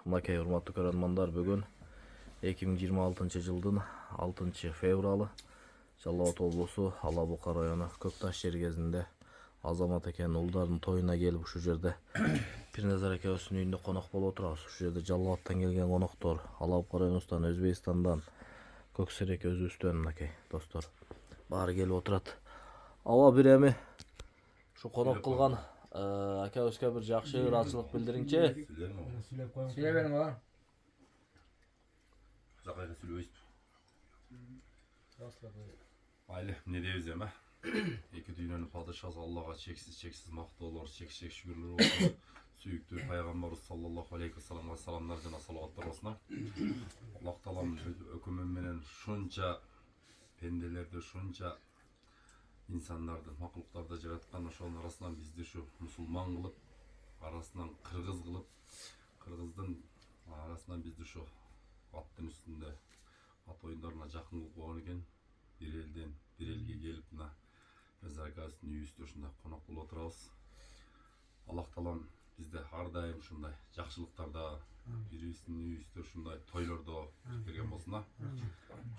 Мынакей урматтуу көрөрмандар, бүгүн 2026 жылдын 6 февралы Жалал Абад облусу Ала Бука району Көкташ жергезинде Азамат экенин уулдардын тоюна келип ушул жерде Пирназар экөөбүздүн үйүндө конок болуп отурабыз. Ушул жерде Жалал Абадтан келген коноктор, Ала Бука районубуздан, Өзбекстандан, Көксерек өзүбүздөн мынакей достор баары келип отурат. Аба бир эми ушу конок кылган акабызга бир жакшы ыраазычылык билдириңчи. Söyle benim ha. Zakayla söylüyoruz. Aile ne diyoruz ama? İki dünyanın padişahı Allah'a çeksiz maqtovlar, çeksiz şükürler olsun. Süyüktür Peygamberimiz sallallahu aleyhi ve sellem'e salamlar jana salavatlar olsun. Allah Taala'nın hükümü menen şunca pendelerde, şunca insanlarda, mahluklarda yaratkan şonun arasından bizde şu Müslüman kılıp, arasından Kırgız kılıp, Kırgız'dan arasından bizde şu attın üstünde at oyunlarına жақын kılıp koğan eken bir elden bir elge gelip mına mezargasının үйü üstüne konak bulup oturabız. Allah Taala'm bizde har daim şunday жақшылыктарда birisinin үйü üstü şunday toylarda bergen bolsun.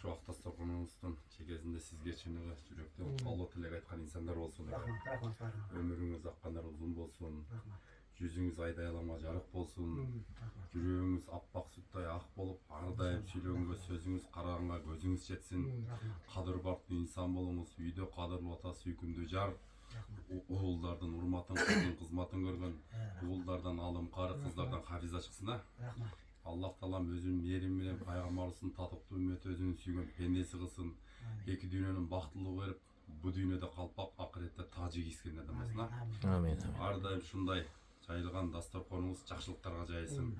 Şu Ақтастар konumuzdan çekezinde sizge çınığı yürekten Allah tilek aytkan insanlar olsun. Ömürünüz akkanlar uzun bolsun. Yüzünüz ayday alama жарык болsun. Жүрөгүңүз аппак сүттөй ак болуп, ар дайым сүйлөгөнгө сөзүңүз караганга көзүңүз жетсин. Кадыр бактуу инсан болуңуз, үйдө кадырлуу ата сүйкүмдүү жар, уулдардын урматын, кыздын кызматын көргөн, уулдардан алым кары, кыздардан хафиза чыксын. Аллах Таалам өзүнүн мээрими менен пайгамбарыбыздын татыктуу үммөтү өзүнүн сүйгөн пендеси кылсын. Эки дүйнөнүн бактылыгы берип, бу дүйнөдө калпак, акыретте тажы кийскен адамбыз. Амин. Ар дайым шундай жайылган дасторконуңуз жакшылыктарга жайылсын.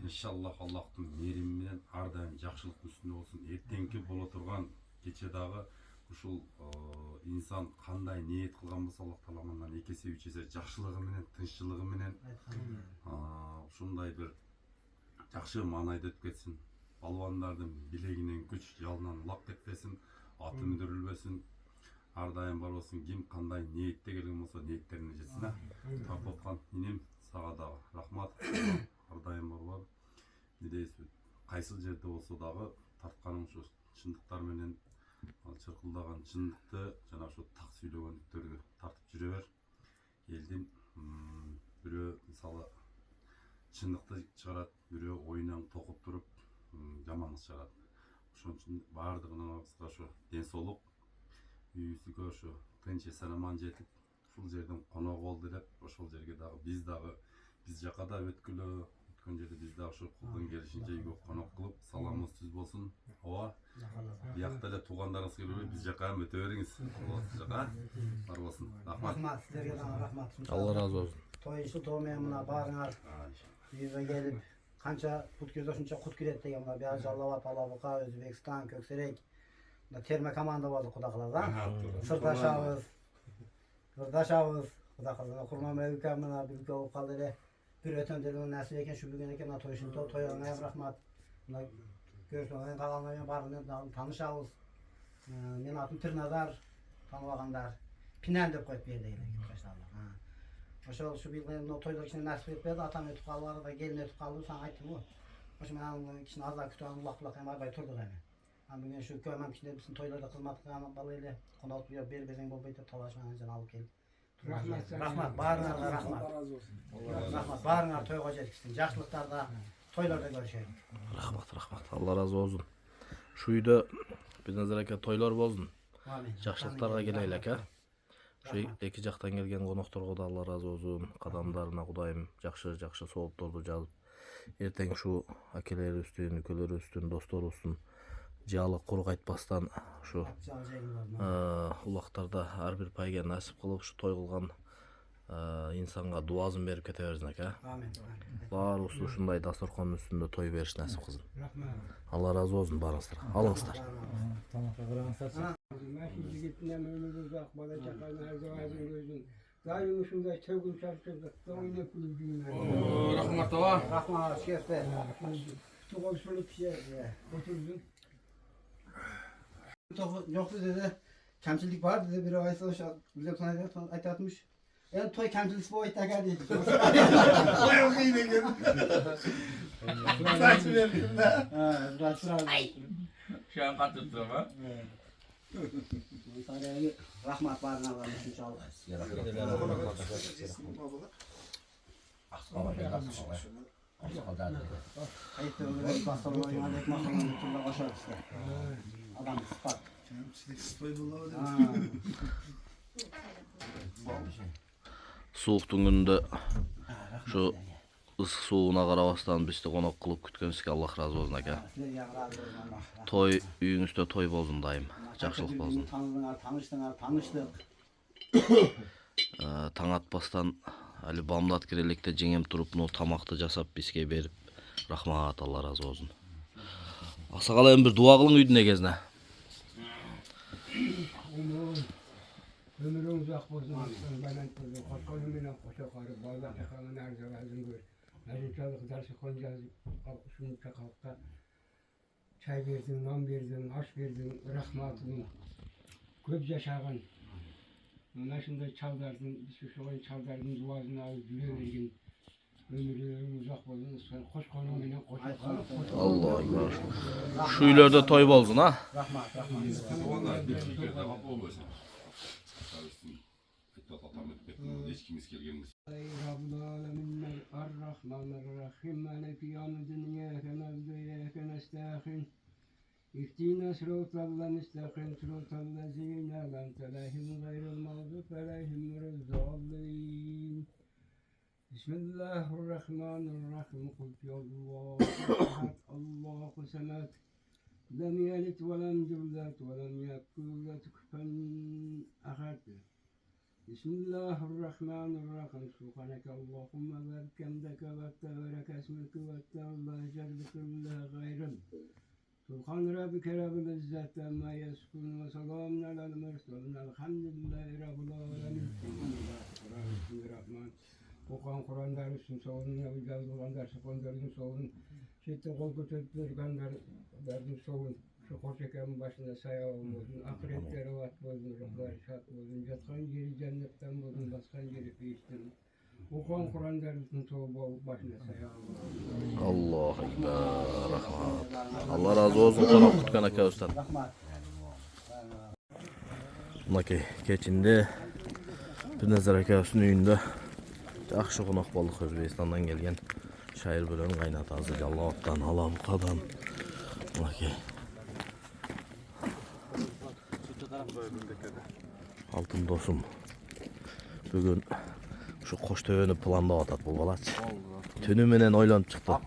Иншаллах Аллахтын мээрими менен ар дайым жакшылыктын үстүндө болсун. Эртеңки боло турган кече дагы ушул инсан кандай ниет кылган болсо Аллах Таала андан 2 эсе 3 эсе жакшылыгы менен, тынччылыгы менен ушундай бир жакшы маанайда өтүп кетсин. Балбандардын билегинен күч, жалынан улак кетпесин, аты мүдүрүлбөсүн. Ар дайым бар болсун, ким кандай ниетте келген болсо ниеттерине жетсин. Тап аткан инем сага дагы рахмат. Ар дайым бар. Не дейсиз? Кайсыл жерде болсо дагы тартканың ушу чындыктар менен чыркылдаган чындыкты жана ушу так сүйлөгөндүктөргө тартып жүрө бер. Элдин бирөө мисалы чындыкты чыгарат, бирөө оюнан токуп туруп жамандык чыгарат. Ошон үчүн баардыгыңызга ушу ден соолук, үйүбүзгө ушу тынч эсен аман жетип, ушул жерден конок болду деп, ошол жерге дагы биз жака да өткөн жерде биз дагы ушу кулдун келишинче үйгө конок кылып, саламыбыз түз болсун. Ооба. Биякта эле туугандарыңыз келип, биз жака ham өтө бериңиз. Сиз жака бар болсун. Рахмат. Силерге дагы рахмат. Allah razı olsun. Той менен мына баарыңар үйгө келип, канча кут кирсе ошончо кут кирет деген мына бияк Жалал Абад, Ала Бука, Өзбекстан, Көксерек терме команда болду куда кылат. Сырдашабыз, куда кылат. Курман Мевка мына бир болуп калды эле. Бир өтөндөргөн нерсе экен, şu бүгүн экен, тойшун тоюңа рахмат. Мына көрсөңөр калгандар баарына таанышабыз. Мен атым Пирназар, тааныбагандар. Пинен деп коюп берди эле. Ошол şu билген тойлор кичине насип этпеди, атам өтүп калды, да келин өтүп калды, сага айттым го. Ошо менен кичине аза күтөм, улак эми арбай турдук эми. Бүгүн şu көмөм кичине биздин тойлордо кызмат кылган бала эле, конок бербесең болбойт деп талаш менен жана алып келип. Рахмат, баарыңарга рахмат. Рахмат, баарыңар тойго жеткизсин. Жакшылыктарда, тойлордо көрүшөлүк. Рахмат. Allah razı olsun. Şu үйдө Пирназар эке тойлор болсун. Жакшылыктарга келейлик, а? Şu эки жактан келген конокторго да Allah razı olsun. Кадамдарына Кудайым жакшы соолукторду жазып, эртең şu акелерибиздин, үкөлөрүбүздүн, досторубуздун жаалы курук айтпастан ушу улактарда ар бир пайга насип кылып, ушу той кылган инсанга дуасын берип кете берсин ака. Амин. Баарыбыз ушундай дасторкондун үстүндө той бериш насип кылсын. Allah razı olsun барыңыздар. Алыңыздар. Tamamda bırakırsan. Meşhur gittiğinden ömrümüz akbala çakarına her zaman gözün. Zalim şunda çevgül çarptırdık. Oyuna kulübüyüm. Rahmat ova. Rahmat, şefte. Tuğal şöyle bir şey oturdun. Yoktu dedi. Kemçilik var dedi. Biri aysa bize aytatmış. Yani toy kemçilik bu ayta geldi. Saçı verdim de. Ha, biraz sıra. Şu an katıldı ama. Sarayı rahmat varına varmış inşallah. Ayıptır öyle bir bastonla oynadık masanın üstünde koşar işte. Adam sıfat. Ha. Soğuktun gününde şu ısık soğuğuna karabastan bizde konak kılıp kütkensizge Allah razı olsun aka. Sizlerden razı olsun Allah. Toy üyüңüzde toy bolsun dayım. Жақсылық болсын. Tanıştık. Таң атпастан әлі бамдат кірелекте жеңем тұрып ну тамақты жасап бізге беріп рахмат алла разы болсын. Ақсақал бір дуа қылың үйдің егезіне. Ömrün uzak olsun. Ben kızım. Korkanımla koşa karı. Bağlar yakanın her zaman gör. Meclisalık dersi konacağız. Şunu çakaltta. Çay verdin, nan verdin, aş verdin, rahmatın. Köp yaşağın. Ona şimdi çaldırdın, şu an çaldırdın, duasını alıp güle ömrün uzak olsun. Sen hoş konumuyla koşa karı. Allah ekber. Şu үйлерде toy болсын ha. Rahmat. Onlar bir kere de hap olmasın. Hiç kimiz gelgenimiz. Rabbul aleminler ar-Rahmanir-Rahim. Maliki yevmiddin. İyyâke na'budu ve iyyâke nestaîn. İhdina sıratal müstakîm sıratal lezîne en'amte aleyhim gayril mağdûbi aleyhim veleddâllîn. Bismillahirrahmanirrahim. Kul huvallahu ehad. Allahu samed. Lem yelid ve lem yulad ve lem yekun lehu kufuven ahad. Bismillahirrahmanirrahim. Subhaneke Allahümme ve bihamdike ve tebareke esmuke ve teala ceddeke la gayrın. Subhan rabbike rabbil izzati amma yasifun ve selamun alel murselin. Elhamdülillahi rabbil alamin. Bismillahirrahmanirrahim. Okuyan Kur'an dersin sorun, yapacağız olan dersi kondarın sorun. Şimdi kol götürüp derdin sorun. Şu koşakanın başında sayağı olmasın, ahiretleri vat olsun, ruhları şat olsun, yatkan yeri cennetten olsun, baskan yeri değiştirin. Okuyan Kur'an dersin sorun, başında sayağı olsun. Allah ekber. Rahmat. Allah razı olsun konak kutkan aka ustan. Rahmat. Mınakey keçinde bir nazar aka ustan үйünde жақсы қонақ болдық. Өзбекстандан келген шайыр бөлөнүн кайнатасы Жаллабаттан, Алабукадан. Мынакей алтын досум бүгін şu Qoştöbeni plандап атат бул балачы. Түнү менен ойлонуп чыкты.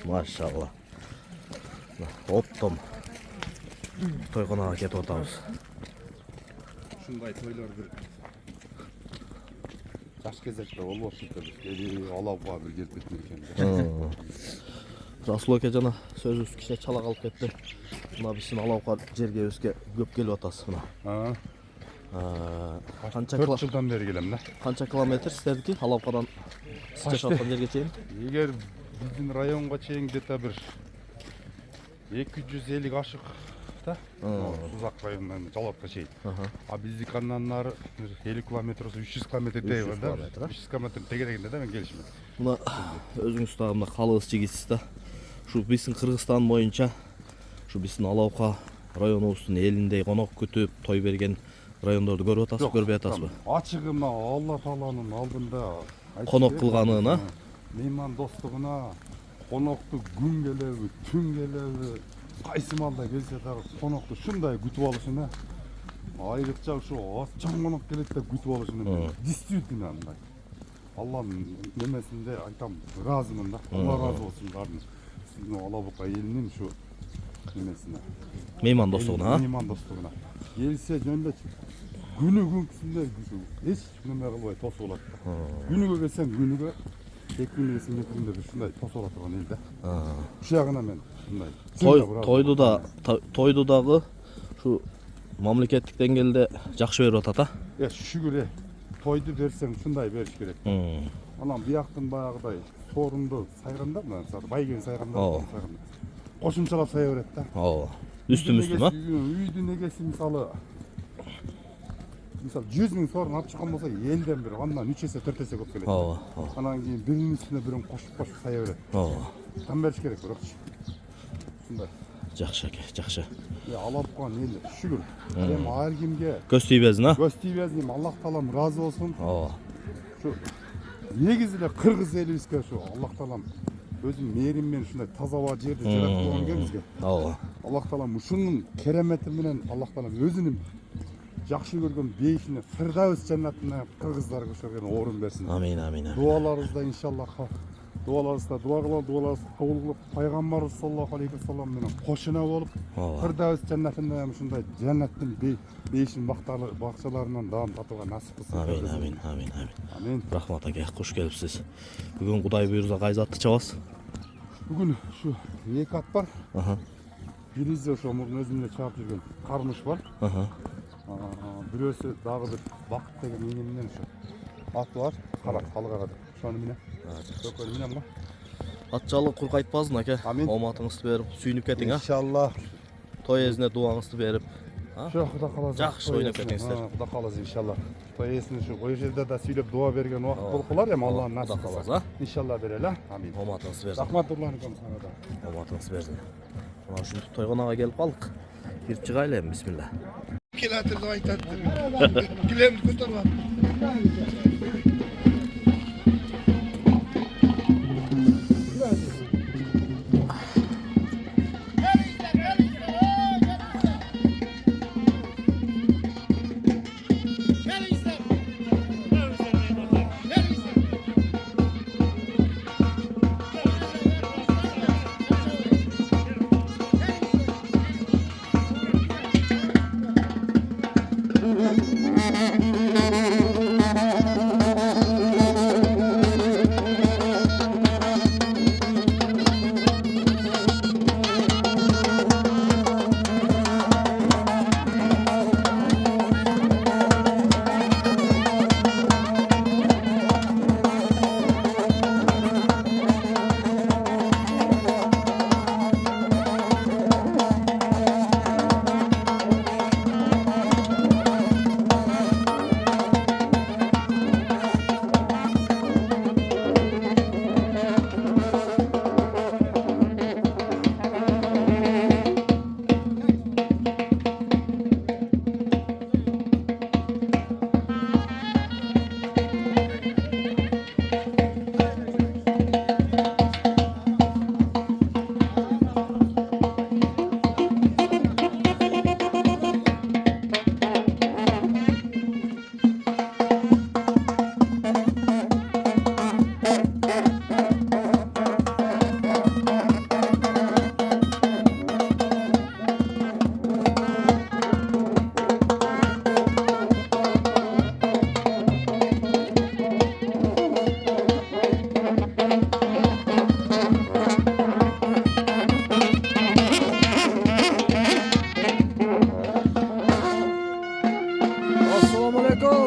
Машалла. Оптом тойконага кетип атабыз. Şunday toylar bir жаш кезекте болбошу керек. Алабга bir келип кеткен экен. Расул ака жана сөзүбүз кичине чала калып кетти. Мына биздин Алабга жерге өзгө көп келип атасыз мына. Канча 4 жылдан бери келем да. Канча километр сиздердики Алабгадан сиз жашап жерге чейин? Эгер биздин районго чейин где-то bir 250 ашык да. Сузак районунан Жалапка чейин. А биздики андан нары 50 километр, 300 километрдей бар да. 300 километр тегерегинде да мен келишим. Мына өзүңүз дагы мына калыбыз жигисиз да. Şu биздин Кыргызстан боюнча şu биздин Алабга районубуздун элиндей конок күтүп той берген райондорду көрүп атасыз, көрбөй атасызбы? Ачыгы мына Алла Тааланын алдында Конок кылганына, мейман достугуна, конокту күн келеби, түн келеби, кайсы малда келсе дагы конокту ушундай күтүп алышына, айрыкча ушу чоң конок келет деп күтүп алышына действительно андай. Алланын немесинде айтам, ыраазымын да. Алла ыраазы болсун баардын. Сиздин Алабука элинин ушу немесине. мейман достугуна. Мейман достугуна. Келсе жөндөч күнүгүнсүндө эч неме кылбай тосуп алат. Күнүгө келсең күнүгө, эки күнү келсең эки күндө ушундай тосуп алат турган эл да. Ушул жагына мен ушундай. Тойду дагы şu мамлекеттик деңгээлде жакшы берип атат а? Шүгүр тойду берсең ушундай бериш керек. Анан бияктын баягыдай сорунду сайганда, мына байген сайганда, кошумчалап сая берет да. Үстүм-үстүм а? Үйдүн эгеси мисалы Misal 100 000 so'm alып чыккан болсо элден бир андан 3 эсе 4 эсе көп келет. ооба ооба Анан кийин биринин үстүнө бирин кошуп сая берет. ооба Там бериш керек бирокчу. Ушундай. жакшы аке жакшы Алапкан эл шүгүр. Эми ар кимге көз тийбесин а көз тийбесин, Аллах таалам разы болсун. ооба Şu негизи эле кыргыз элибизге şu Аллах таалам өзүнүн мээрим менен ушундай таза аба жерди жаратып койгон экен бизге. ооба Аллах таалам ушунун керемети менен Аллах таалам өзүнүн жакшы көргөн бейишине Фирдаус жаннатына кыргыздарга ошого орун берсин. амин амин амин Дуаларыбызда иншаллах дуаларыбызда дуа кылып, дуаларыбыз кабыл кылып, пайгамбарыбыз саллаллаху алейхи вассалам менен кошуна болуп, ооба Фирдаус жаннатында ушундай жаннаттын бейишин бакчаларынан даам татууга насип кылсын. амин амин амин амин Амин. рахмат аке куш келипсиз бүгүн кудай буйрса кайсы атты чабасыз Бүгүн şu эки ат бар. аха Бириси ошо мурун өзүм эле чаап жүргөн кармыш бар. аха Бирөөсү дагы бир бакыт деген ине менен ошо аты бар. Кара, калы кара деп. Ошону менен. Көкөнү менен го. атчалык курк айтпасын аке Амин. ооматыңызды берип сүйүнүп кетиң а Иншаллах. той эзине дуаңызды берип Ошо Кудай кааласа. Жакшы ойноп кетиңиздер. Кудай кааласа иншаллах. Той эсине шу кой жерде да сүйлөп дуа берген убакыт болуп калар эми Аллахын насип Кудай кылса. кааласа Иншаллах берели. Амин. ооматыңызды берсин Рахматуллахын сага да. ооматыңызды берсин мына ушинтип тойгонага келип калдык кирип чыгайлы эми бисмилла Келатыр деп айтат. Килемди көтөрүп алып.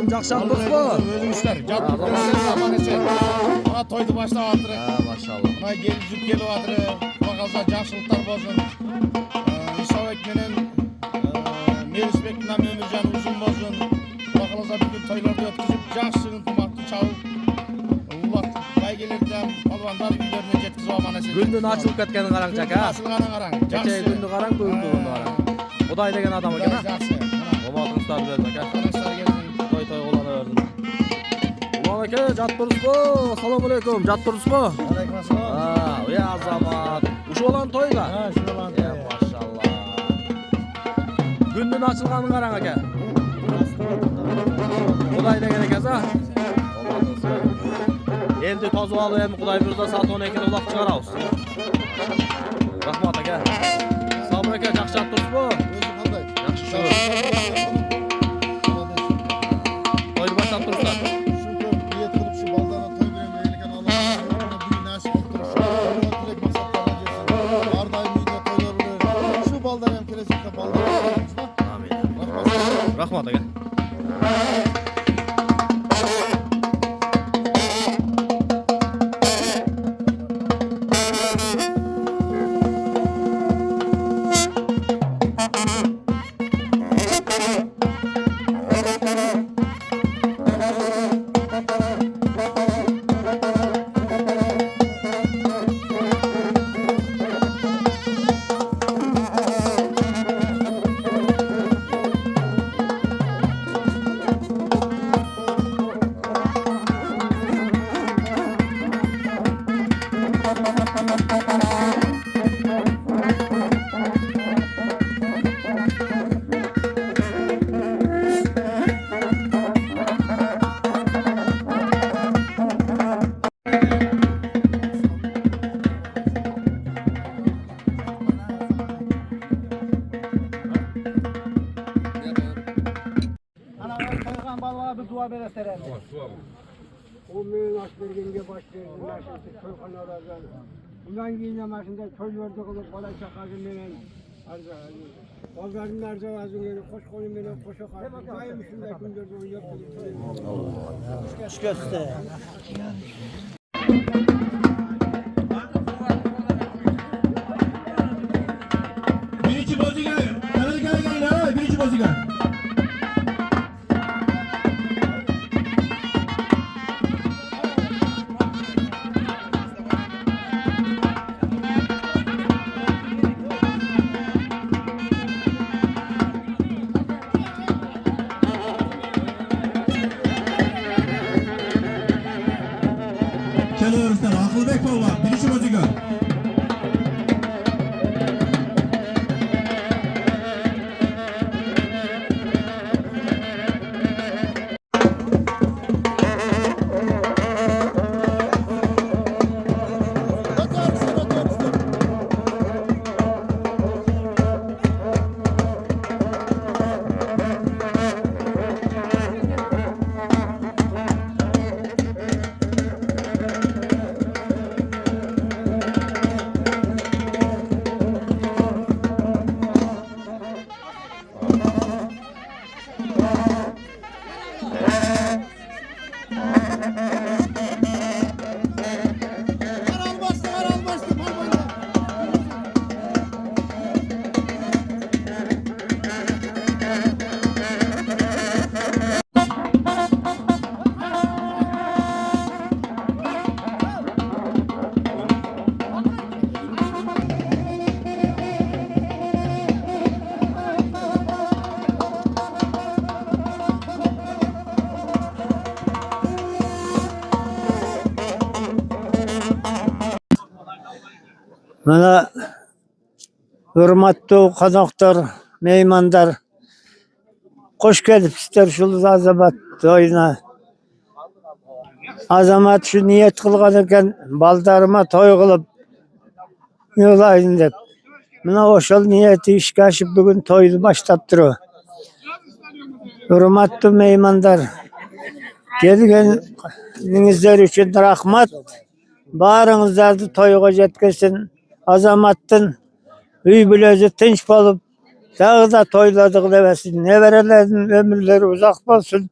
жакшы аттыңызбы? Өзүңүздөр жатып аман эсен. Мына тойду баштап атыр. Машалла. Мына келип жүк келип атыр. Кудай кааласа жакшылыктар болсун. Исабек менен Мелисбек менен Өмүржан узун болсун. Кудай кааласа бүгүн тойлорду өткүзүп, жакшы ынтымактуу чабып, улак байгелерден балбандар үйлөрүнө жеткизип аман эсен. Күндүн ачылып кеткенин караңчы ака. Ачылганын караң. Кечээ күндү караң, бүгүнкү күндү караң. Кудай деген адам экен а. Жакшы. Ооматыңыздар берсин ака. Таныстар келсин. Той кылана берсин. Улан аке, жат турсузбу? Assalomu alaykum. Жат турсузбу? Алейкум ассалам. Я азамат. Ушу баланын тойга? Шу баланын тойга. Машалла. Күндүн ачылганын караң аке. Кудай деген экенсиз а? Элди тозуп алып эми Кудай буйрса саат 12-де улак чыгарабыз. Рахмат аке. Assalomu alaykum, жакшы жат турсузбу? Өзү кандай? Жакшы шүгүр. Тойду баштап турсуздар. Şu niyet kılıp şu baldarına toy vermeye gelirken Allah'ın büyük nasip ettir. Şu dilek maksatlarına gelsin. Her daim büyüğüne toylar olur. Şu baldar hem kelecekte baldar. Amin. Rahmat aka. haber esterem. O menin askergenge baş verdim. Naşıntı Toykan Arazan. Bundan giyine maşında köy verdi kılıp bala çakazı menen. Pazarın arzavazın yeri, koş koyun menen koşa karşı. Daim şunda gündüz oynayıp Birinci boziga. Gel. Birinci boziga. Kelaversinler. Akılbek polvon. Birinci boziga. Mana hurmatli qonaqlar, mehmonlar, qo'sh kelibsizlar shu Azamat to'yina. Azamat shu niyat qilgan ekan, baldarima to'y qilib yo'layin deb. Mana o'shal niyati ishga oshib bugun to'yni boshlab turibdi. Hurmatli mehmonlar, kelganingizlar uchun rahmat. Barыңızlardı toyga yetkazsin. Azamattin uy bulozi tinch bo'lib, dağda toyladık demesin. Neverelerin ömürleri uzak olsun.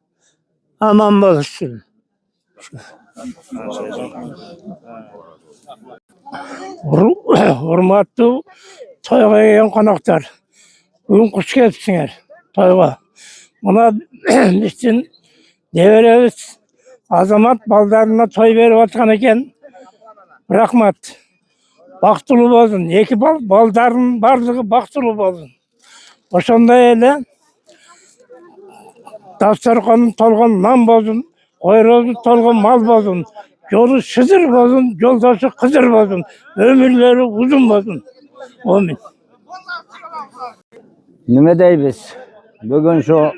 Aman bulsun. Hurmatli toyga kelgan qonaqlar. Bugün kuş kelipsiňer toyga. Buna bizim neveremiz Azamat baldarına toy berip atgan eken. Rahmat. Baktulu bolsun. Eki baldarın barlığı baktulu bolsun. Oşonday ele dastarkanı tolgan nan bolsun. Koyrozu tolgan mal bolsun. Yolu sızır bolsun. Yoldaşı kızır bolsun. Ömürleri uzun bolsun. Amin. Nime deybiz? Bugün şu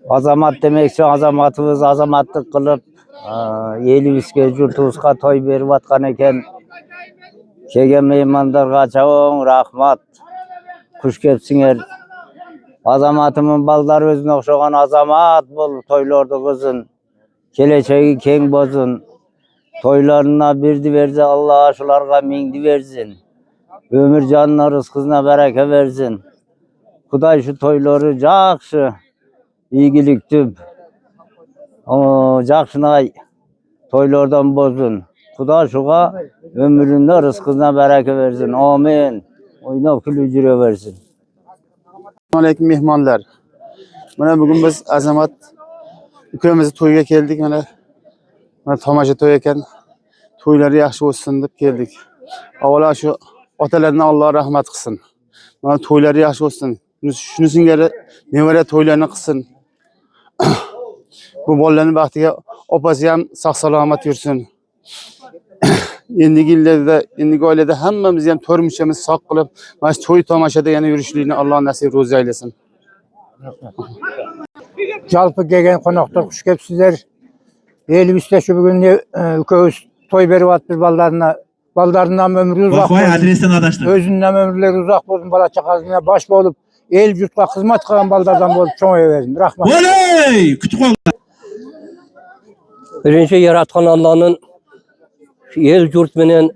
azamat demekçi azamatımız azamatlık kılıp elibizge jurtubuzga toy berip atkan eken. Kelgen mehmandarga çoğun rahmat. Kuş kelipsiňer. Azamatımın baldar özüne okşogan azamat bol toylardy kızın. Kelечеги keng bolsun. Toylarına birdi verse Allah şularga mingdi versin. Ömür canına rızkına bereke versin. Kuday şu toyları jakşı, iyigilik jakşınay toylardan bozun. Kuda şuğa ömründe rızkına bereke versin. Amin. Oynap külüp jüre versin. Aleyküm mehmanlar. Mana bugün biz Azamat ükemizi toyga keldik. Mana tomaşa toy eken. Toylary yaxşı bolsun dep geldik. Awala şu otalarına Allah rahmat kılsın. Mana toylary yaxşı bolsun. Şunu singeri nevere toylarını kılsın. Bu bollarning baxtiga opasi ham sog' salomat yursin. Endigi oilada hammamiz ham turmushimiz sog' qilib, mana shu to'y tomoshada yana yurishlikni Alloh nasib ro'zi aylasin. Jalpı kelgen qonaqlar kuş kelipsizler. Elibizde şu bugün üköz toy berip atpyz ballarına. Ballarından ömrü uzak bolsun. Adresten adaşlar. Özünden ömürleri uzak bolsun. Bala çakasına baş bolup el yurtqa xizmat qilgan baldardan bo'lib cho'ng'ayaversin. Rahmat. Birinci yaratgan Allah'ın el yurt menen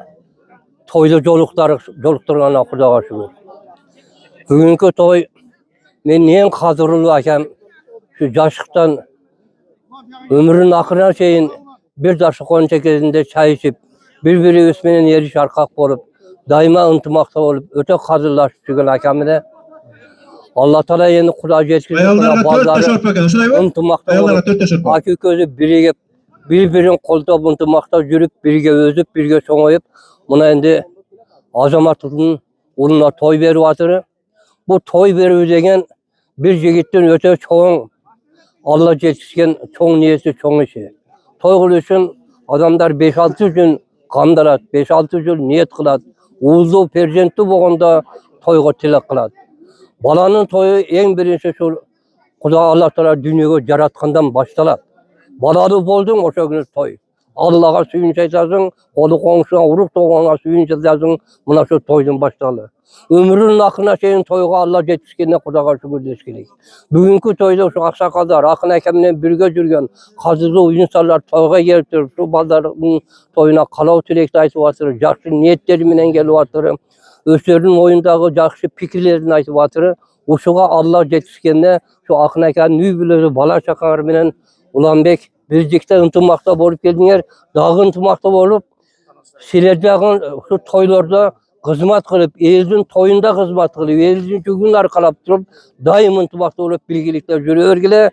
toylu jolukturgan Xudoga şükür. Bugünkü toy men en hazırlı ekem şu yaşıktan ömrünün akırına şeyin bir daşı konça kezinde çay içip bir-biri üstmenen yeri şarkak bolup daima ıntımakta olup öte hazırlaşıp çıkın ekemine Allah Teala yeni Xudo yetkizip ıntımakta olup aki közü birigip bir-birin koltuğa ıntımakta yürüp birige özüp birige çoğayıp buna endi azamatlı'nın uluna toy berip atırı. Bu toy berip degen bir jigittin öte çoğun Allah yetişken çoğun niyesi çoğun işi. Toy kılı için adamlar 5-6 gün kandarat, 5-6 gün niyet kılat. Uğuzlu, perjentli boğunda toyga tilek kılat. Balanın toyu en birinci şu Xudo Allah Teala dünyayı yaratkandan baştalar. Balalı boldun o gün toy. Allah'a suyunca etarsın, kolu komşuna uruk doğana suyunca etarsın, buna şu toydun baştalı. Ömrünün akına şeyin toyga Allah yetişkenine Xudoga şükür deşkilik. Bugünkü toyda şu aksakallar, akın ekemine birge жүрген, hazırlı insanlar toyga gelip şu baldarın toyuna kalav tilekte aytıp atırı, jakşı niyetleri menen gelip atırı, özlerinin oyundağı jakşı pikirlerini aytıp atırı, uşuğa Allah yetişkenine şu akın ekemin nübüleri bala çakanlar menen Ulanbek birlikte ıntımakta bolup geldiler, dağı ıntımakta bolup, Silerdeğin şu toylarda hizmet kılıp, elin toyunda hizmet kılıp, elin gün arkalap durup, daim ıntımakta olup bilgilikler yürüyor gile,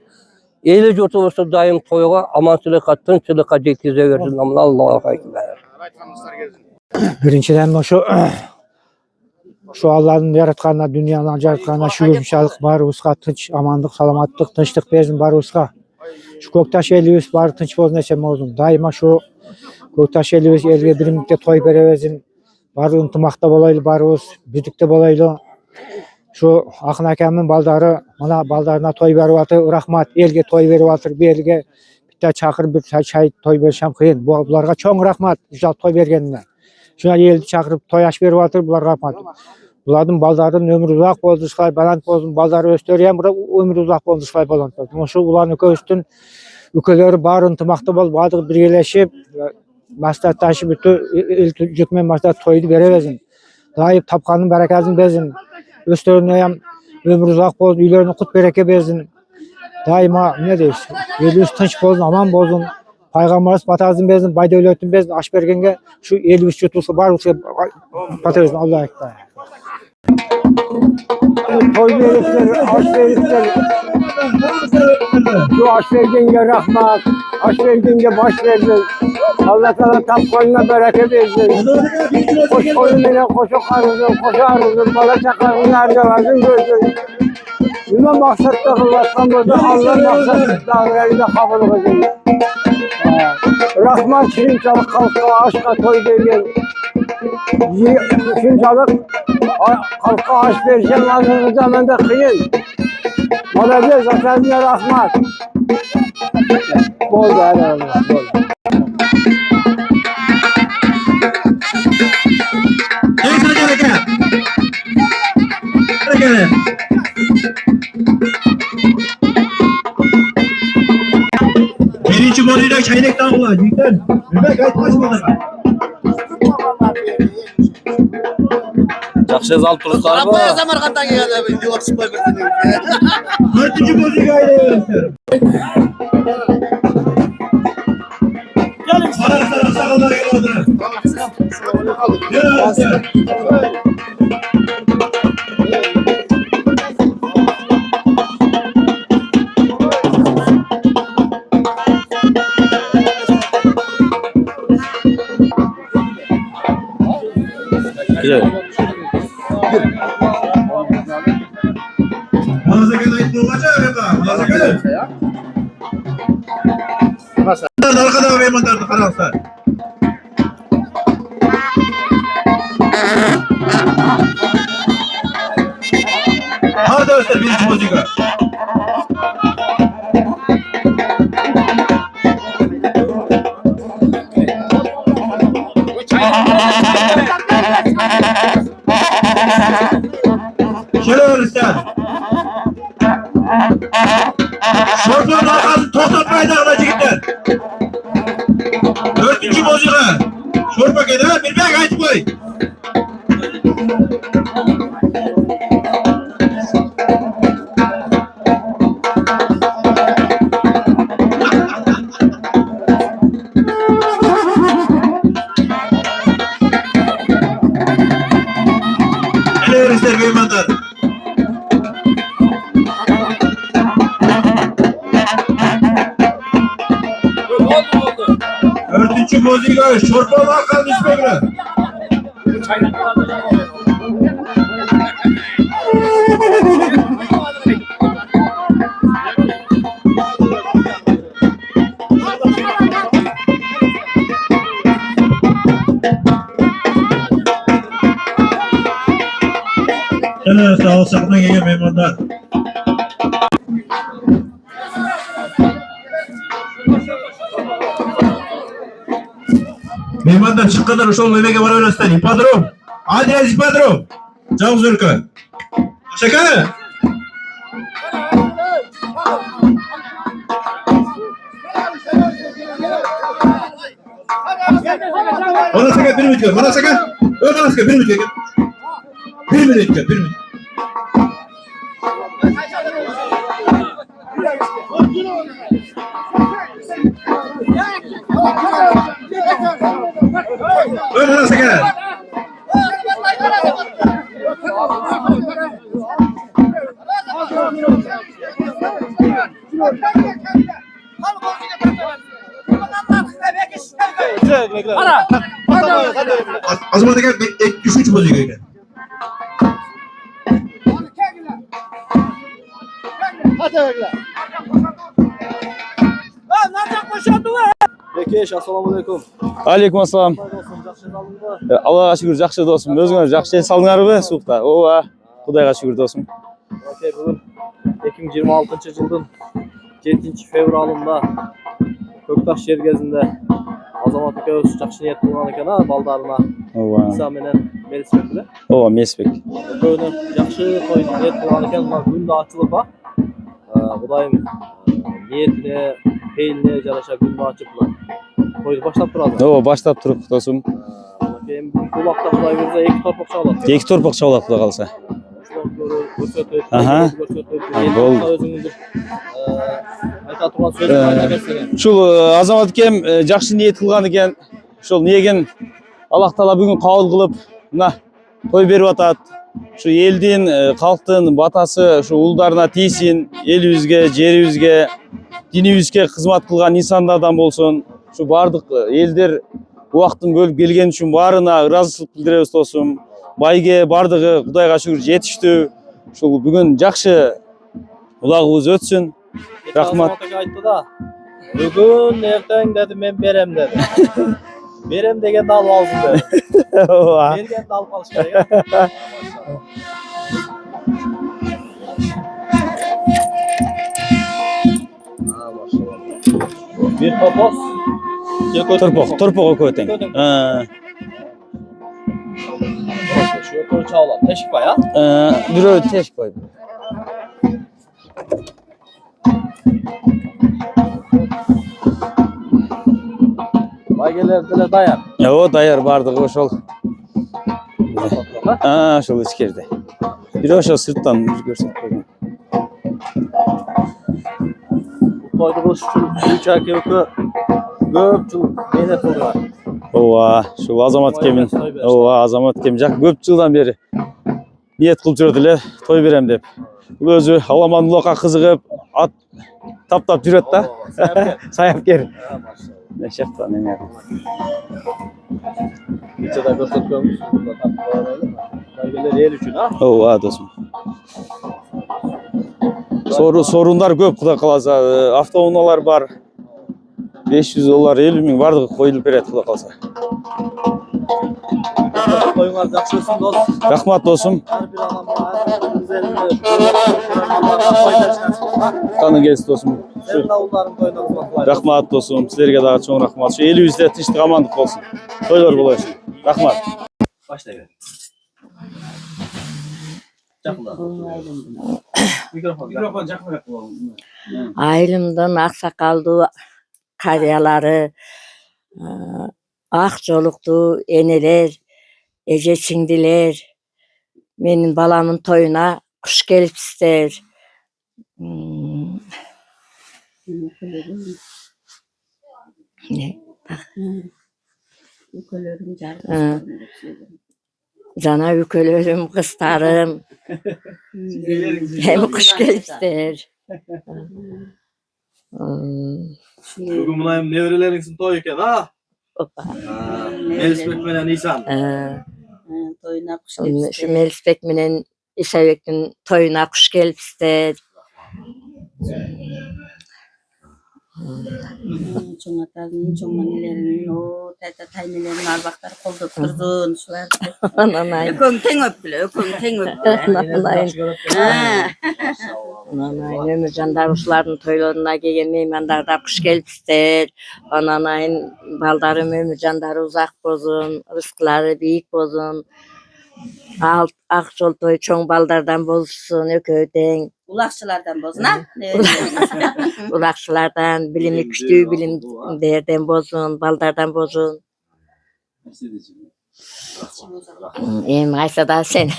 eli yurtu olsa daim toyga amansızlığa, tınçılığa жеткизе versin. Allah'a ekber. Birinciden şu Allah'ın yaratkanına, dünyanın yaratkanına şükürmüşalik barımızga tinç, amanlık, salamatlık, tinçlik versin barımızga. Şu Köktaş elimiz bari tinç bolsun desem olsun. Daima şu Köktaş elimiz elge birimlikte toy bereversin. Bari ıntımakta bolaylı barımız, büdükte bolaylı. Şu Akın akamın baldarı, mana baldarına toy berip atır, rahmat, elge toy berip atır, bir elge bitta çakır bir çay toy berişem kıyın. Bularga çoğun rahmat, güzel toy bergenine. Şuna eldi çakırıp toy aş berip atır, bular rahmat. Buladın baldarın ömrü uzak boldu, şılay balant bolsun, baldarı östörüyen bura ömrü uzak boldu, şılay balant bolsun. Şu ulan ököstün, ülkeleri bar ıntımakta bol, badık birgeleşip, maslahattaşı bütün il jutmen maslahat toydu berevezin. Daim tapkanın berekazın bezin. Östörüne hem ömrü uzak bolsun, üylerini kut bereke bezin. Daima ne deysin, elimiz tınç bolsun, aman bolsun. Peygamberimiz batazın bezin, bayda öletin bezin, aş bergenge şu elimiz jutulsa bar olsa batazın Allah'a ekber. Toy verikleri, aş verikleri. Şu aş vergenge rahmat, aş vergenge baş versin. Allah Teala tam koyuna bereket versin. Koş koyunuyla koşu karızın, koşu arızın, bala çakarın, harcalardın görsün. Yine maksatla kıllaşkan burada Allah maksatlı dağlarıyla kabul edin. Rahman Şirinçalık kalka aşka toy vergen. Şirinçalık kalka aş verişen lazım zamanda kıyın. Olabilir zaten rahmat. Bol da herhalde. Bol. Birinci moduyla çaynak dağılar. Yüklen. Mehmet kaçmaz mı? Жақсы алып тұрсыздар ба? Dördüncü moduyla ayrılıyoruz. Gelin. Sarı sağlar geliyorlar. Yürü. Güzel. Malzeme ait olacak ya. Malzeme. Arkada ve mandarda karansa. Arkadaşlar birinci muzika. Şöyle öyle sen. Şortların arkasını toktatmayın arkadaş yigitler. 4. bozuğa. Şort paketi ha, bir bek açıp koy. Hele öğrenciler beymanlar. Dördüncü bozuğa. Şortların arkasını düşmeyin. Sağ ol, sakına gelen memurlar. Memurlar çıkkadan uşağın emeğe var öğrensin. İpadrom. Adres İpadrom. Cavuz ülke. Şaka. Bana sakın bir minut gel. Bana sakın. Bana sakın bir minut gel. Bir minut gel. Bir minut. Bana sakın. O zaman da gel, 3 bozuyor gel. Bekeş, assalomu alaykum. Aleyküm assalam. Allohga shukr, yaxshi do'stim. O'zinglar yaxshi saldinglarmi suhda? Ova, Xudoga shukr do'stim. Okey, bugün 2026 yılın 7 fevralında Köktaş Yergezinde Azamat aka öz жақсы ниет кылган экен а балдарына. Ова. İsa менен Мелисбек беле. Ова, Месбек. Көөнү жақсы той ниет кылган экен, мына күн да ачылып а. Кудайым ниетине, пейилине жараша күн да ачып мына тойду баштап турат. Ова, баштап туруп досум. Эми бул убакта Кудай берсе 2 торпок чабылат. 2 торпок чабылат Кудай калса. Көрсөтөт. Аха. Бол. Айта турган сөзүн айта берсең. Ушул Азамат экем жакшы ниет кылган экен. Ошол ниеген Аллах Таала бүгүн кабыл кылып, мына той берип атат. Ушу элдин, калктын батасы ушу улдарына тийсин, элибизге, жерибизге, динибизге кызмат кылган инсандардан болсун. Ушу бардык элдер убактын бөлүп келген үчүн баарына ыраазычылык билдиребиз досум. Байге бардыгы Кудайга шүгүр жетиштүү. Ушул бүгүн жакшы улагыбыз өтсүн. Рахмат. Айтты да. Бүгүн эртең деди, мен берем деди. Берем дегенди алып алсын деди. Ооба. Бергенди алып алыш керек. Bir topos. Торпок экөө тең. Şu toy çağla. Teşvik var ya. Бирөө тешик койду. Baygeler dile dayan. Ооба, даяр бардыгы ошол. Ошол ичкерде. Бирөө ошол сырттан көрсөтүп койгон. Toydu bu üç erkek көп жыл менет кылган. Ооба, ушул Азамат экемин. Ооба, Азамат экем көп жылдан бери ниет кылып жүрөт эле, той берем деп. Бул өзү аламандуулукка кызыгып, ат таптап жүрөт да. Саяпкер. Нешепта неме. Кече да көрсөткөнбүз. Baygeler el үчүн а. Ооба, досум. Сорундар көп, Кудай кааласа, автоунаалар бар. 500 доллар, 50 миң бардыгы коюлуп берет, Кудай кааласа. Тоюңар жакшы өтсүн дос. Рахмат досум. Ар бир адамга пайда чыгат. Каны келсин досум. Сен ауылдарын тойына кызмат. Рахмат досум. Силерге дагы чоң рахмат. Şu элибизде тынчтык, амандык болсун. Тойлор боло берсин. Рахмат. Баштай бер. Mikrofon jakmırak bulalım. Aylımdan aksakaldı karyaları, akçoluktu eneler, eceçindiler. Benim balamın toyuna kuş gelip ister. Ne? Cana yükülürüm, kıstarım. Hem kuş gelip ister. Bugün bulayım nevrelerinizin toyuken ha? Melis Bekmen'e Nisan. Toyuna kuş gelip ister. Şu Melis Bekmen'in İşevek'in toyuna kuş gelip ister. Çoğun atanın, çoğun manilerinin, o tayta taynilerin arbakları koldup durduğun şular. Ökün ten öptüle, ökün ten öptüle. Ananayın Ömürcan Daruşların toylarına gelgen meymanlarda kuş gelip ister. Ananayın baldarım Ömürcan Darı uzak bozun, rızkları büyük bozun. Akçol toy çoğun baldardan bozsun, ököyden. Ulakçılardan bozun ha? Ulakçılardan, bilimi küçtüğü bilimlerden bozun, baldardan bozun. Aysa da sen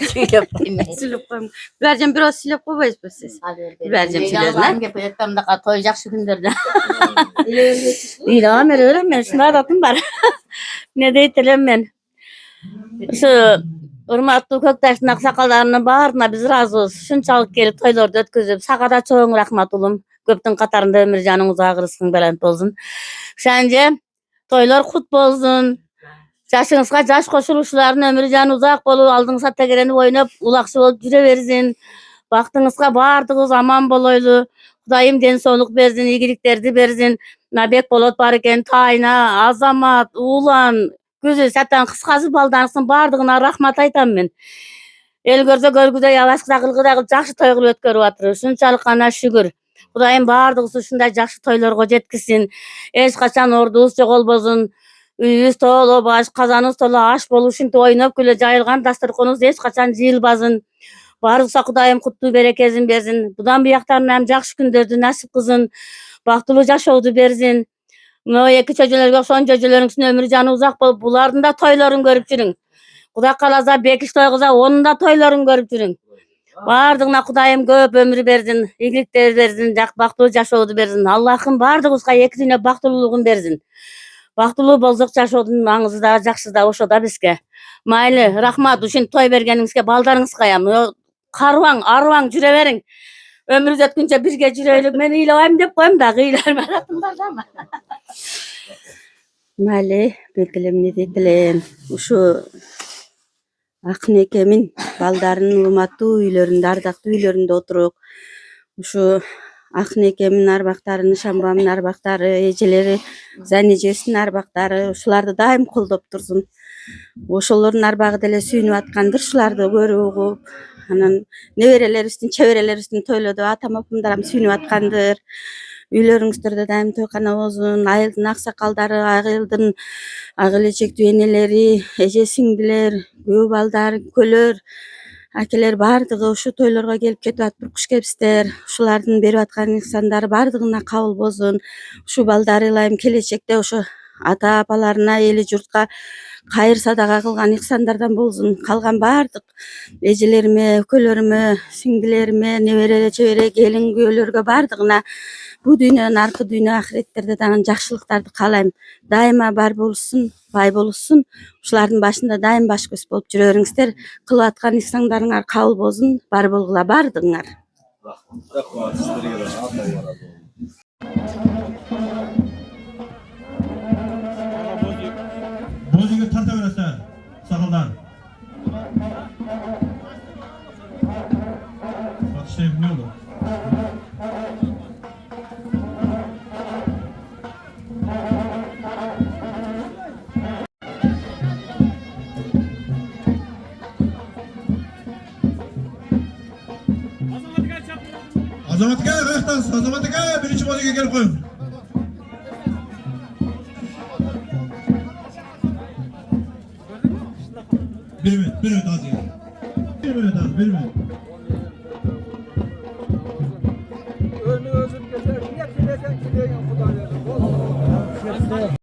silip koyma. Silip koyma. Bibercem biraz silip koymayız biz siz. Bibercem sileriz lan. Yapacaklarım da toyacak şu günlerde. İyi ama öğrenmem. Şunu aratım var. Ne deytirim ben. Şu Urmatlı Köktaş'ın aksakallarının bağırına biz razı olsun. Şunçalık gelip toylarda ötküzüp. Sakada çoğun rahmat olun. Köptün katarında Ömürcan'ın uzağı kırısın belent olsun. Şence toylar kut olsun. Yaşınızga yaş koşuluşların Ömürcan uzak bolu. Aldığınızda tekereni oynap ulakçı olup jüre verzin. Baktığınızga bağırdığınız aman boloylu. Kudayım den soluk berzin, iyiliklerdi berzin. Nabek bolot barıken Tayna, Azamat, Ulan, Güzü satan kıskası baldansın bardığına rahmat aytam men. El görse görgüde yavaş kılgıda jakşı toy ötkörüp atır. Şunçalık ana şükür. Kudayım bardığısı şunday jakşı toylarga jetkisin. Eç kaçan ordubuz jok olbozun. Üyüz tolu baş, kazanız tolu aş boluşun oynap güle jayılgan dasturkonuz eç kaçan jıyılbazın. Barısa Kudayım kutlu berekezin bersin. Budan buyaktarın hem jakşı gündördü nasip kızın. Baktılı jaşoğdu berzin. No iki çocuğlar yok son çocuğların üstüne Ömürcan'ı uzak bolup buların da toylarını görüp жүрün. Kuda kalaza bekiş toyguza onun da toylarını görüp жүрün. Bardığına Kudayım köp ömrü bersin, iyilikler bersin, baktılı jaşoğdu bersin. Allah'ım bardığızga iki dünya baktılılığın bersin. Baktılуу bolsok jaşoodун маңызы да жакшы да ошо да бизге. Maylı, rahmat ушинтип той бергениңизге балдарыңызгайам. Карыбаң, арыбаң жүрө бериң. Ömrünüz ötkünce birge жүрөйлүк. Мен ыйлабайм деп коем да, ыйлар баратым бар да. Maylı, bekilem ne deytilen. Uşu Akın ekemin baldarının urmattуу üylөрүндө, ардактуу üylөрүндө отуруп. Uşu Akın ekemin arbaktarını, Şambamın arbaktarı, eceleri, Zanejesinin arbaktarı, uşulardı daim koldoп турсун. Oşolorun arbagı dele sүйүнүп atkandır, şulardı görüp ugup. Anan nebereler üstün, çevereler üstün toylodu, atam apamdaram sүйүнүp atkandır. Üylörüңүздөрдө daim toykana болсун, айылдын аксакалдары, айылдын ак элечектүү энелери, эже сиңдилер, күйөө балдар, көлөр, акелер бардыгы ушу тойлорго келип кетип атып куш кепсиздер. Ушулардын берип аткан ихсандары бардыгына кабыл болсун. Ушу балдар ылайым келечекте ошо ата апаларына, эли журтка кайыр садака кылган ихсандардан болсун. Калган бардык эжелериме, өкөлөрүмө, сиңдилериме, небере, чебере, келин күйөөлөргө бардыгына bu dünyanın arka dünya ahiretlerde dağın жақшылықтарды қалайым. Daima бар болсын, бай болсын. Ушулардын башында daim baş көз болуп жүрөрүңүздөр. Кылып аткан ишсаңдарыңар кабыл болсун, бар болгула бардыңар. Рахмат сиздерге да. Алла разы болсун. Boziga tarta verasizlar, saqaldan. Atışlayıp ne oldu? Azamat aka, qayerdasan? Azamat aka, birinchi boziga kelib qo'ying. Bir minut hozir. Bir minut abi, bir minut. Önü özüm geçer. Niye kileden kileden Kuda versin?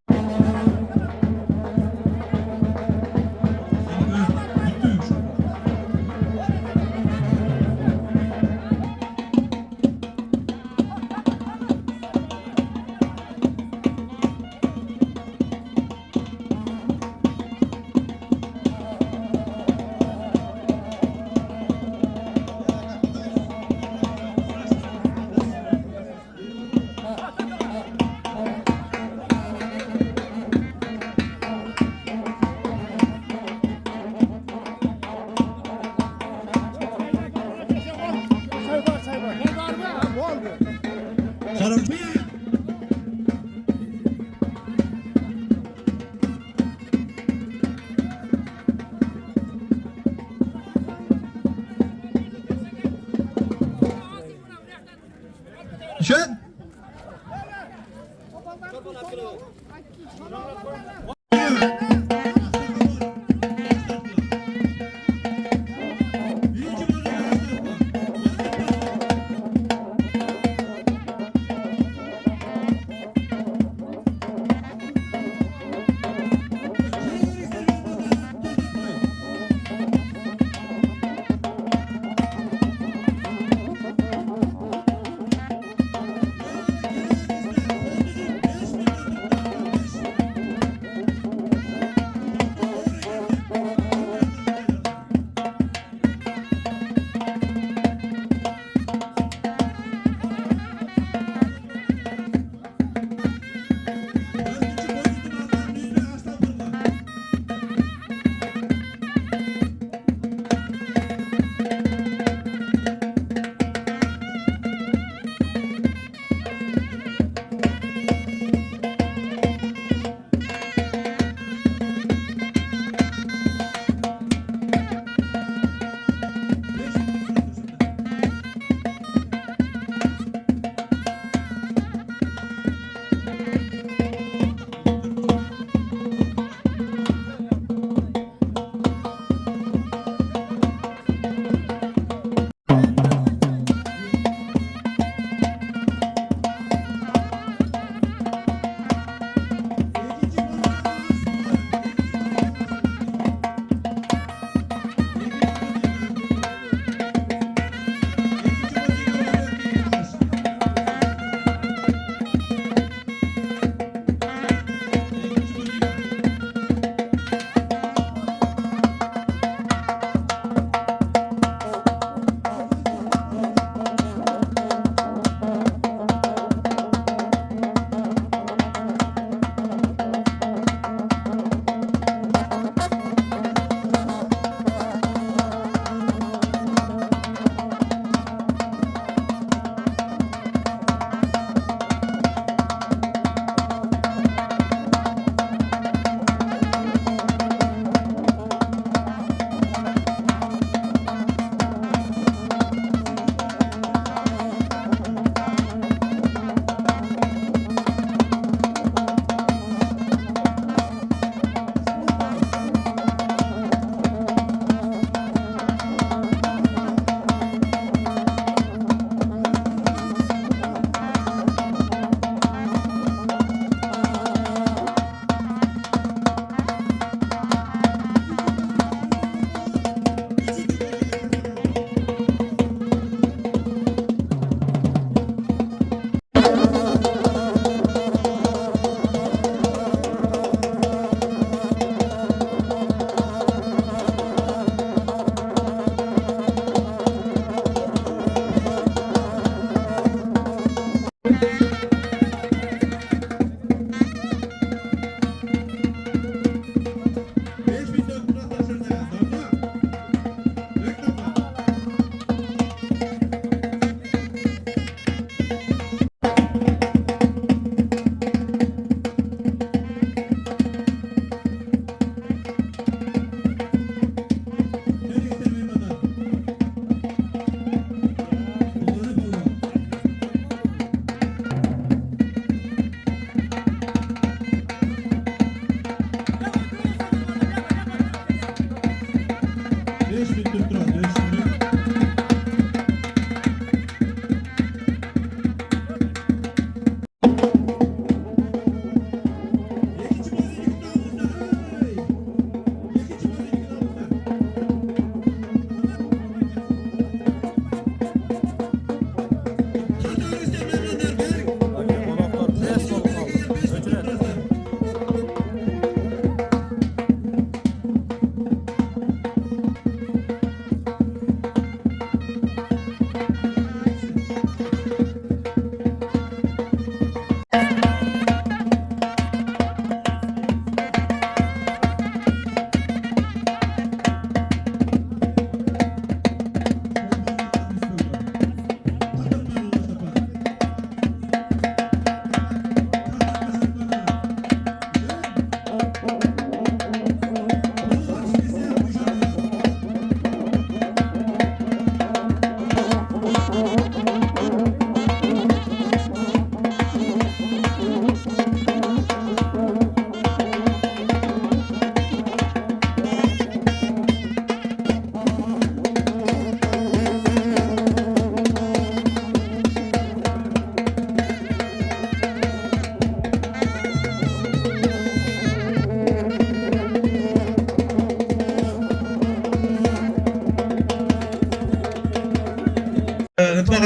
Düşün.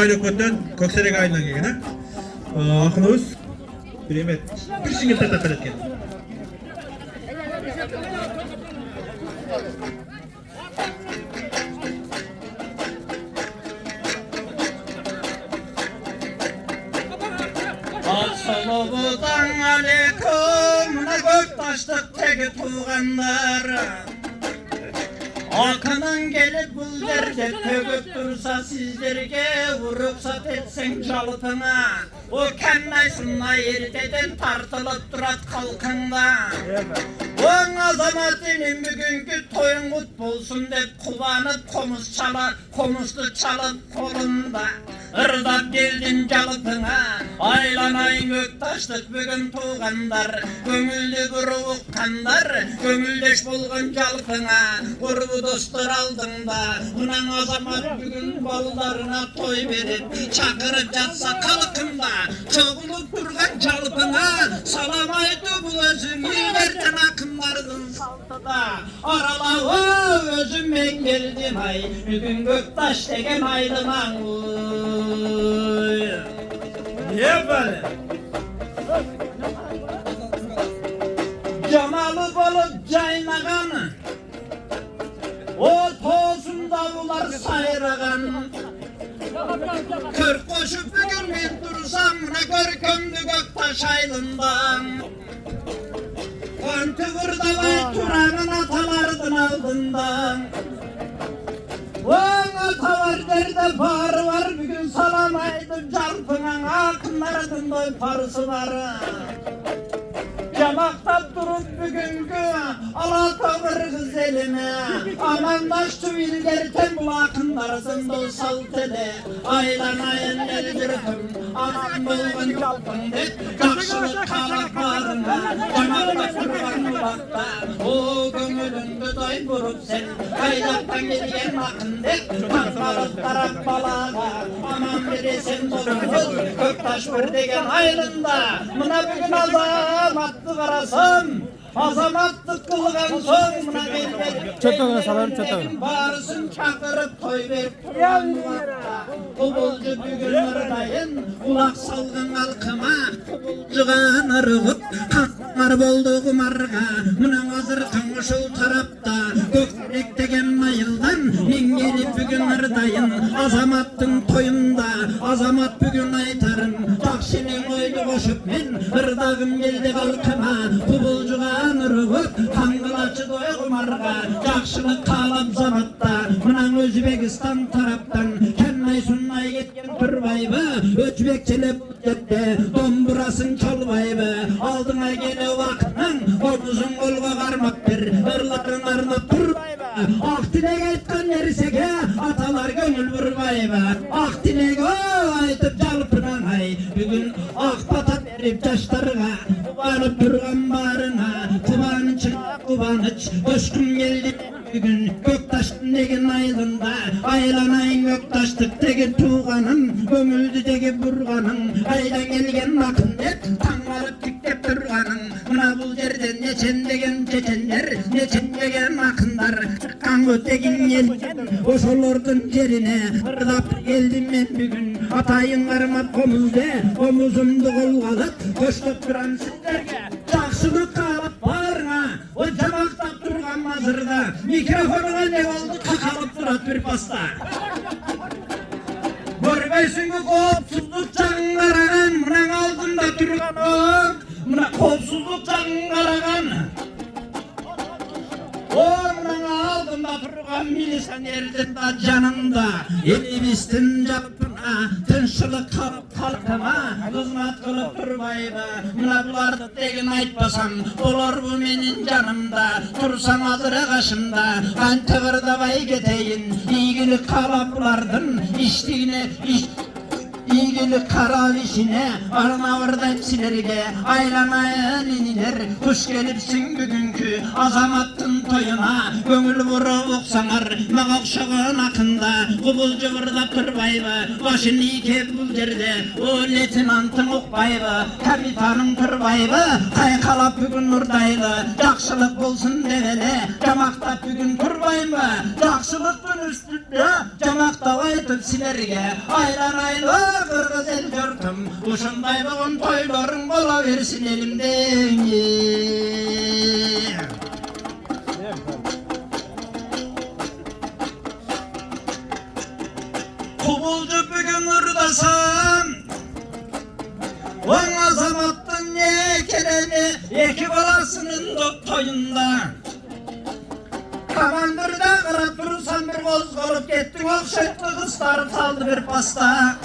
Haylok Ötten Kökserek ayından gelgen. Akınız Biremet bir singil tartap etken. Assalamu'dan aleyküm ne göktaştık teki tuğanlar. Akının gelip bu derde tөгüp dursa sizlerge vurup sat etsen çalıtına. O kennaysınla yerteden tartılıp durat kalkında. On azamatinin bugünkü toyun kut bolsun dep kuvanıp komuz çala, komuzlu çalıp kolunda. Irdap geldin çalıtına, aylanayın göktaştık bugün tuğanlar. Gömüldü grubu kandar, gömüldeş bolgun çalıtına. Grubu dostlar aldığında, unan azamat bugün ballarına toy verip, çakırıp yatsa kalkında. Çoğulup durgan çalıpına, salamaydı bu özün ilgerten akınlardın saltıda. Arala özüm ben geldim ay, bugün göktaş degen aylıman uy. Niye böyle? Camalı bolup caynagan, o tozun davullar sayragan. Kırk koşup bugün ben dursam ne görkemli göktaş aylından. Kontü vurdavay turanın atalardın aldından. On ata var derde parı var bugün salamaydım çarpınan akınlardın doy parısı var. Yamakta durup bugünkü alata var kız elime. Amandaş tüvil derken bu akınlarsın dol salt ele. Aylanayın eldirdim aman bolgun kalkın de. Kakşılık kalaklarına yamakta kurban ulakta. O gönlünde doy vurup sen kaydaktan gelgen akın de. Kalkalıp taraf balaga aman veresen dolumuz. Göktaş bir degen aylında mına bugün azamattı varasın. Azamatlık kılgan son buna gelmedi. Çötağına salarım çötağına. Bağırsın çakırıp toy verip duran duvakta. Kubulcu bugün ırdayın kulak salgın halkıma. Kubulcuğa narıgıp kalkmar boldu kumarga. Mına hazır kımışıl tarafta. Gökbek degen mayıldan men gelip bugün ırdayın. Azamattın toyunda azamat bugün aytarım. Takşinin oydu koşup men ırdagım geldi halkıma. Kubulcuğa nırıgıp kangılaçı doya kumarga. Jakşılık kalap zamatta mınan Özbekistan taraftan kennay sunnay getken bir baybı Özbekçilep jette domburasın çalbaybı. Aldına gele vakının omuzun kolga karmak bir ırların arnap turbaybı. Ak dilek aytkan erisege atalar gönül vurbaybı. Ak dilek aytıp jalpınan ay bugün ak patat verip jaşlarga kubanıp durgan barına. Kubanıç, coşkun geldi bugün Göktaş'ın degen aylında. Aylanayın göktaştık degi tuğanım. Gömüldü degi burganım. Aydan gelgen akın dep tangarıp diktep durganım. Buna bul yerden neçen degen çeçenler, neçen degen akınlar. Çıkkan ötegin gelgen oşolordun yerine. Irdap geldim ben bugün atayın karmat komuzde. Omuzumdu kolgalık koştup duran sizlerge. Jakşılık kalap barına o camaktap durgan mazırda. Mikrofonuna ne oldu kakalıp durat bir pasta. Görmeysin ki kopsuzluk çangaragan. Mınan altında durgan o. Mına kopsuzluk çangaragan. O mınan altında durgan milisan erdinde canında. Elibistin jalpına tınşılık kalıp kalkıma. Hizmet kılıp durbaydı. Mına bulardı degen aytpasam olar bu menin canımda. Tursam hazırı kaşımda antığırda bay geteyin. İyigilik kalap bulardın iştiğine İyigilik karavişine Arnavırda hepsilerge aylanayın iniler. Kuş gelipsin bugünkü azamattın toyuna. Gönül vuru oksanar mağakşağın akında. Kubulcu vırda kırbayı başını ikep bul derde. O letinantın okbayı kapitanın kırbayı kaykalap bugün nurdaylı. Jakşılık bolsun devele camakta bugün kurbayı. Jakşılıktın üstünde jamakta aytıp silerge aylan aylı kırgız el yurtum uşunday bugün toylaryň bola bersin elimden. Kubulcu bugün ırdasan on azamattın ne kereni iki balasının toyunda Kamandırda kırıp durursan bir bozgolup gettin okşaytlı kızlarıp saldı bir pasta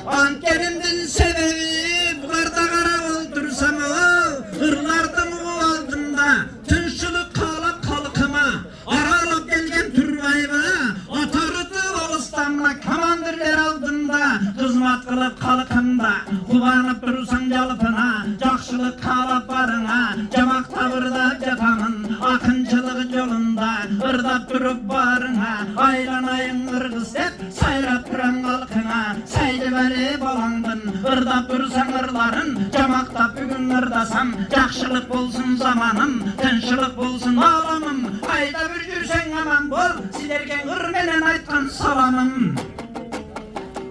Ankerimdin sebebi bularda kara oldursam o hırlardım o altında Tınşılık kalap kalkıma aralıp gelgen türbayba Oturdu Oğuzstan'la kamandırlar aldında Kızmat kılıp kalkında Kubanıp durursan yalıpına Jakşılık kalap barına Jamak tavırda jatamın Akıncılık yolunda ırdap durup barına Aylanayın ırgız hep sayrap duran kalkına Saydı beri balandın ırdap dursan ırların Jamakta bugün ırdasam Jakşılık bolsun zamanım Tınşılık bolsun alamım Ayda bir yürsen aman bol Silergen ır menen aytkan salamım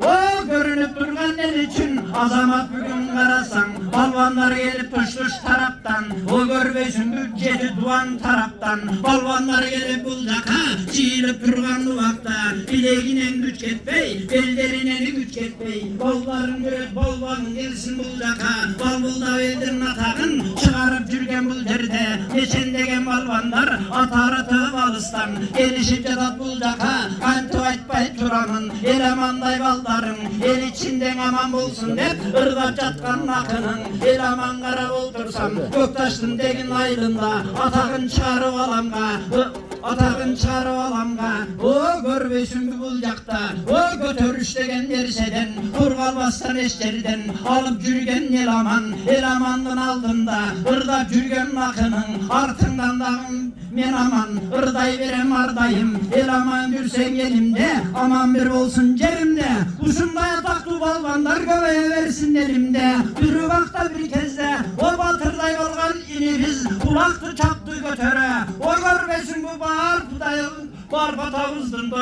O görünüp durgan el için azamat bugün karasan Balvanlar gelip tuş taraftan O görbesin bütçesi duan taraftan Balvanlar gelip buldaka Çiğilip durgan duvakta Bileginen güç ketmey Bellerinen güç ketmey Bolların göret bolvanın gelsin buldaka Balbulda veldirin atağın Çıkarıp jürgen bul derde Geçen degen balvanlar Atarı tığ balıstan Gelişip jatat buldaka Kantı aytpay turanın Elemanday baldarın El içinden aman bulsun hep ırdap jatkan akının El aman kara oldursam Göktaştın degin aylında Atağın çağırıp alamga Atağın çağırıp alamga O görbesin bu buljakta O götörüş degen derseden Kurgalbastan eşlerden Alıp jürgen el amandın aldında Irdap jürgen akının Artından da men aman Irday verem ardayım El aman yürsen elimde Aman bir olsun cerimde Uşunda yataklı balvanlar göveye versin elimde Bir vakta bir kezde O batırday olgan inibiz Kulaktı çaptı götöre O görmesin bu bağır pudayın Barbatavızdın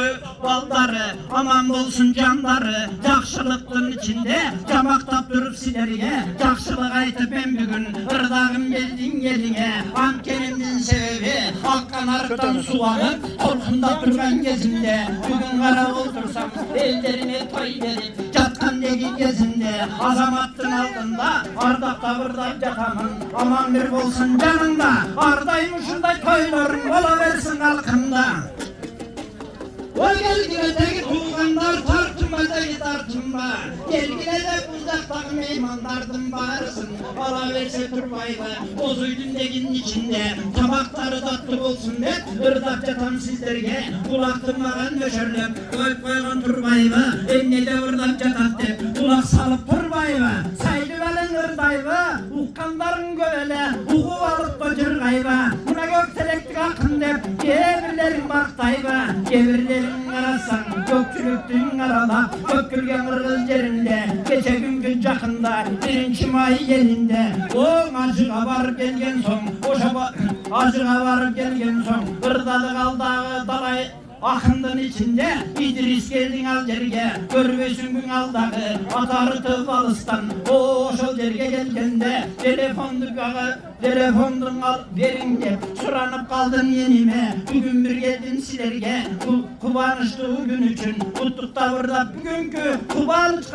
baldarı Aman bolsun canları Jakşılıktın içinde Jamaktap durup silerge Jakşılık aytıp ben bugün Irdağım geldin geline Ankenimdin sebebi Akkan arıktan sulanıp Korkunda durgan gezinde Bugün kara oldursam Ellerine toy verip Jatkan degi gezinde Azamattın altında Ardap tavırda jatamın Aman bir bolsun canında Ardaymışında toyların Ola versin halkında O gelgideki tuğanlar tartınmadaki tartınma Gelgideki uzaktaki meymanlardan bağırsın Ala verse turbayla Bozuydun deginin içinde Tabakları tatlı olsun hep Irdap jatam sizlerge Kulaktırmagan döşörlüp Koyup koygan turbayla Enne de ırdap jatat dep Kulak salıp turbayla Saylı velen ırdayla Uğkanların gövele Uğu alıp döcür gayba Buna gökselektik akın dep Gebirlerin baktayba Gebirlerin arasan Gökçülüktün arala Gökülgen ırgız yerinde Geçe günkü jakında Birinci may yerinde O acığa varıp gelgen son Acığa varıp gelgen son Irdalık aldağı dalay Akındın içinde İdris geldin al derge Görbesin gün aldağı Atarı tığ balıstan O şol derge gelgende Telefondun al verin de Suranıp kaldın yenime Bugün bir geldin silerge Kubanıştığı gün için Tuttuk tavırda bugünkü Kubanıç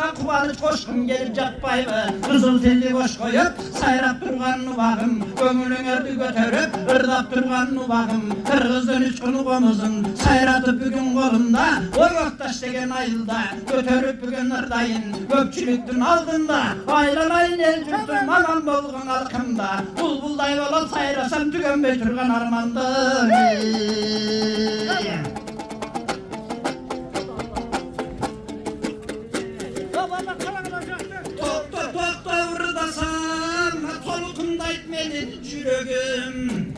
koşkum gelip jatpayı Kızıl telli boş koyup Sayrap durgan nubağım Gömülün erdi götürüp Irdap durgan nubağım Kırgızın üç kunu komuzun Sayratıp bugün kolumda O göktaş degen ayılda Götürüp bugün ırdayın Gökçülüktün aldında Aylanayın el jurtun Aman bolgun halkımda Bulbulday olup sayrasam tükenmey turgan armandım Tokta vırdasam Tolukumda etmelin jürögüm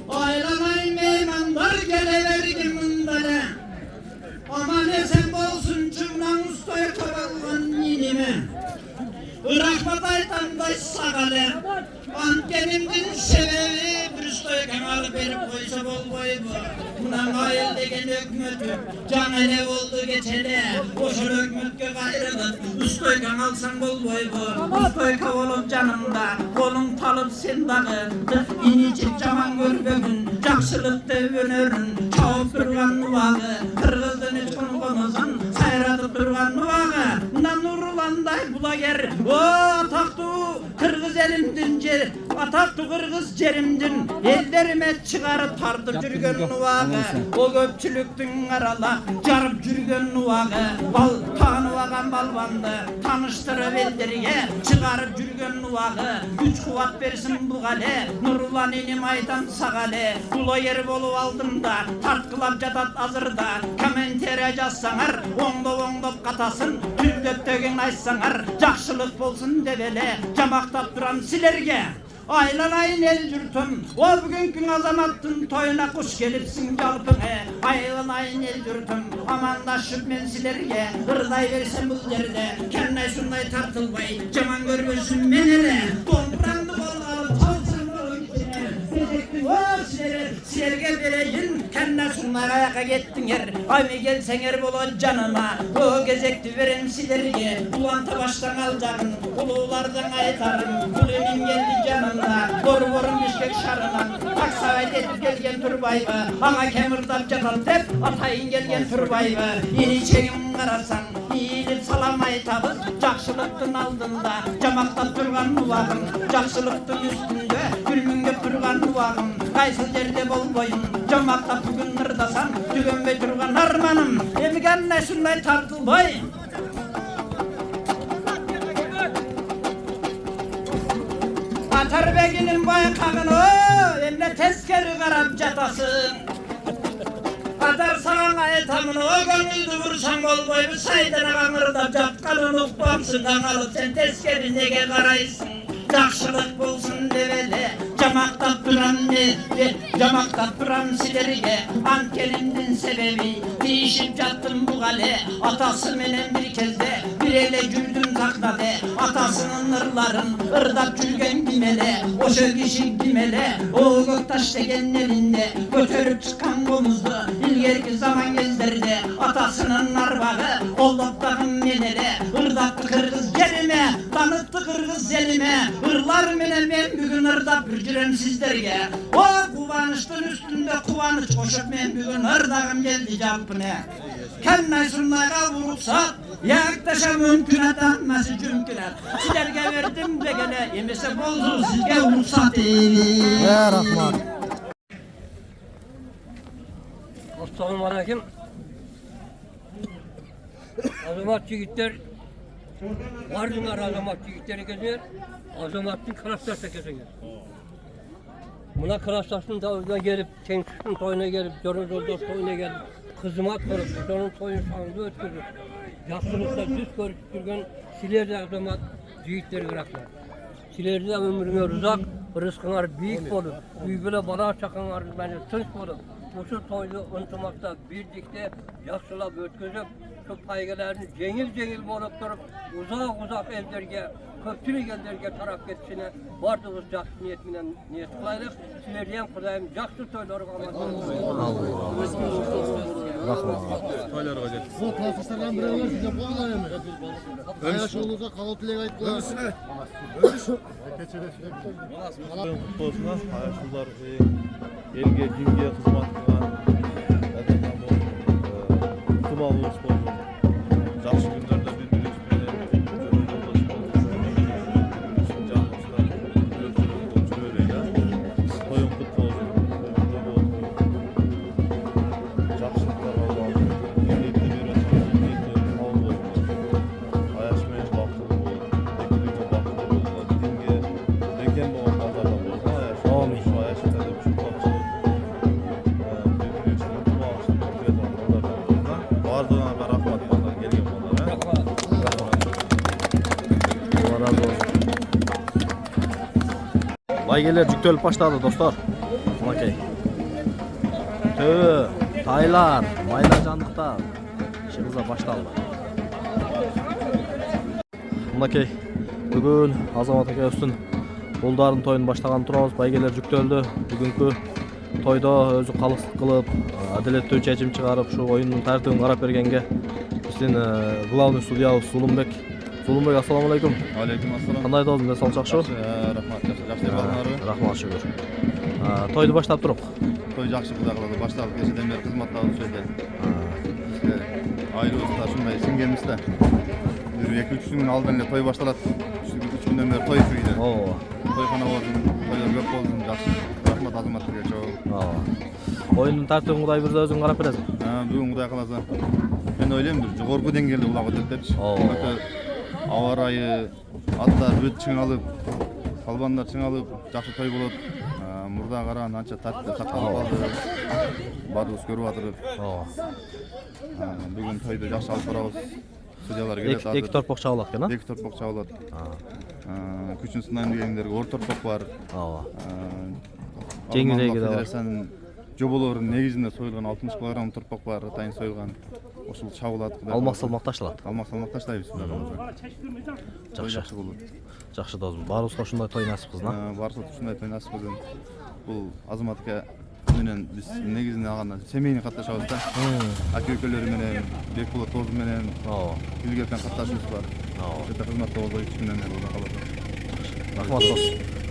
Aylanay meymanlar gelevergin mındara Aman esen bolsun cümlan ustoy kabalgan ninime Rahmat aytanday sağalar Ankenimdin sebebi bir ustoy kemalı berip koy boybu. Bundan ayıl degen hükmeti can ele oldu geçele. Boşun hükmetke gayrılık ustoykan alsan bol boybu. Ustoyka olup canımda kolun talıp sen dağı. İnicik caman görgün jakşılıkta önörün. Çağıp durgan nuvağı kırgızdın hiç konumuzun sayratıp durgan nuvağı. Nurulanday bulager o ataktu kırgız elimdin cer ataktu kırgız cerimdin ellerime çıkarıp tartıp жүрген nuvağı o köpçülüktün arala jarıp жүрген nuvağı bal tanıvagan balvandı tanıştırıp ellerine çıkarıp жүрген nuvağı güç kuvat versin bu gale Nurulan inim aytan sagale bula yer bolup aldım da tartkılap jatat azırda komentere жазсаңар оңдоп катасын түздөп деген айтсаңар жакшылык болсун деп эле жамактап турам силерге айланайын эл журтум о бүгүнкү азаматтын тоюна куш келипсиң жалпыңе айланайын эл журтум амандашып мен силерге ырдай берсем бул жерде кенне ушундай тартылбай жаман көрбөсүн мен эле домбурамды колго алып чалсам силерге берейин кенне ушундай каяка кеттиңер айми келсеңер болот жаныма о кезекти берем силерге уланта баштан алжагын улуулардын айтарын бул эмин келди жанымда борборун бишкек шаарынан таксабайт этип келген турбайбы аңа кемирдап жатат деп атайын келген турбайбы иничегим карасаң ийилип салам айтабыз жакшылыктын алдында жамактап турган убагым жакшылыктын үстүндө күлмүңдөп турган убагым кайсы жерде болбойм жамактап бүгүн ырдасам түгөнбөй турган арманым эмне эмне ушундай тартылбай Atarbeginin bayqagın o emne teskeri qarab jatasın Atar sağan aytamın o gönüldü vursan bolboybu saydana qаңırdap жатqanın uqpamsın Qаңalıp sen teskeri nege qaraysın Жақшылық болсын деп эле жамактап турам жамактап турам силерге анткенimдин себеби тийишип жаттым буга эле атасы менен бир кезде бир эле жүрдүм сахнада атасынын ырларын ырдап жүрген ким эле ошо киши ким эле о көк таш деген элинде көтөрүп чыккан комузду илгерки заман кездерде атасынын арбагы колдоп дагы мен эле ырдапты кыргыз жериме таныттı кыргыз элиме ырлар менен мен бүгүн ырдап жүрөм сиздерге о кубанычтын үстүндө кубаныч кошуп мен бүгүн ырдагым келди жалпыне кенне сунайга уруксат якташа мүмкүн атамасы жүмкүнат силерге бердим дегеле эмесе болду сизге уруксат Рахмат. Assalamu alaikum. Azamat yigitler Vardınlar azamat yigitleri geziyor. Azamatın klaslarsa geziyor. Buna klaslasın da gelip, Tenkuş'un toyuna gelip, Jorozoldos toyuna gelip, kızımat kurup, onun toyun sandığı ötkürür. Yaxşılıkta düz görüştürgen silerdi azamat yigitleri bıraklar. Silerdi de ömrüne rızak, rızkınar büyük olur. Büyübüle bana çakanlar beni tınç olur. Bu toylu unutmakta birlikte yaxşılap ötközüp, şu paygelerini cengil bolup durup, uzak ellerge, köpçülük ellerge taraf geçişine vardığımız жақсы niyetminen niyet kılaydık. Silerden Kudayım жақсы toyları kalmasın. Toylarga jet. Bu klaslardan bireler size boğulayım. Ayaş oluza kalıp tilek ayttılar. Kutlu olsun. Ayaşlılar elge, cimge, kızmat kılan tumal olsun. Жақсы günlerde birbirimiz toyun kutlu olsun. Жақсылықтар Allah'ım. Birlikte bir olsun. Ayaşmaya baktığım olur. Ekliğime baktığım olur. Dinge, deken boğan pazardan olsun. Ayaşmaya şu ayaşmaya da çok bakışı. Birbirine çıkıp bu ağaçın bir pazardan olsun. Vardığına ben rahmat pazar geliyorum onlara. Allah razı olsun. Baygeler жүктөлүп баштады достор. Макей. Төө, тайлар, майда жандыктар. Işimize башталды. Макей. Бүгүн Азамат акебиздин улдардын тоюн баштаган турабыз. Байгелер жүктөлдү. Бүгүнкү тойдо өзү калыстык кылып, адилеттүү чечим чыгарып, ушу оюндун тартибин карап бергенге биздин главный судьябыз Зулумбек. Зулумбек, ассаламу алейкум. Алейкум ассалам. Кандай болдуң, десем жакшыбы? Рахмат, жакшы балдарыбы. Рахмат, шүгүр. Тойду баштап турук. Той жакшы Кудай кылды. Башталып кечеден бери кызматтабыз ошол жерде. Айрыбызда ушундай сиңгенбиз да. Бир 2-3 күндүн алдынан эле той башталат. 3 күндөн бери той үйдө. Ооба. Тойхона болдун, тойлор көп болдун, жакшы. Рахмат азаматтарга чоң. Ооба. Оюндун тартибин Кудай бирде өзүң карап бересиң. Бүгүн Кудай кааласа. Мен ойлойм бир жогорку деңгээлде улап өтөт депчи. Аба ырайы, аттар бүт чыңалып, калбандар чыңалып, жакшы той болот. Мурда караган анча тартипте сакталып калды. Баарыбыз көрүп атырбыз. Ооба. Бүгүн тойду жакшы алып барабыз. Судьялар келет. Эки торпок чабылат экен, а? Эки торпок чабылат. Күчүн сынайын дегендерге ор торпок бар. Ооба. Жеңилеги да бар. Жоболордун негизинде союлган 60 кг торпок бар, атайын союлган. Ошол чабылат. Алмак салмак ташталат. Алмак салмак таштайбыз. Жакшы болот. Жакшы досум. Баарыбызга ушундай той насип кылсын, а? Баарыбызга ушундай той насип кылсын. Бул азаматка менен биз негизинен алганда семейный катташабыз да. Ака-экелери менен, Бекболот тобу менен, Билгерден катташыбыз бар. Өтө кызматта болду 3 күндөн бери Кудай кааласа. Рахмат дос.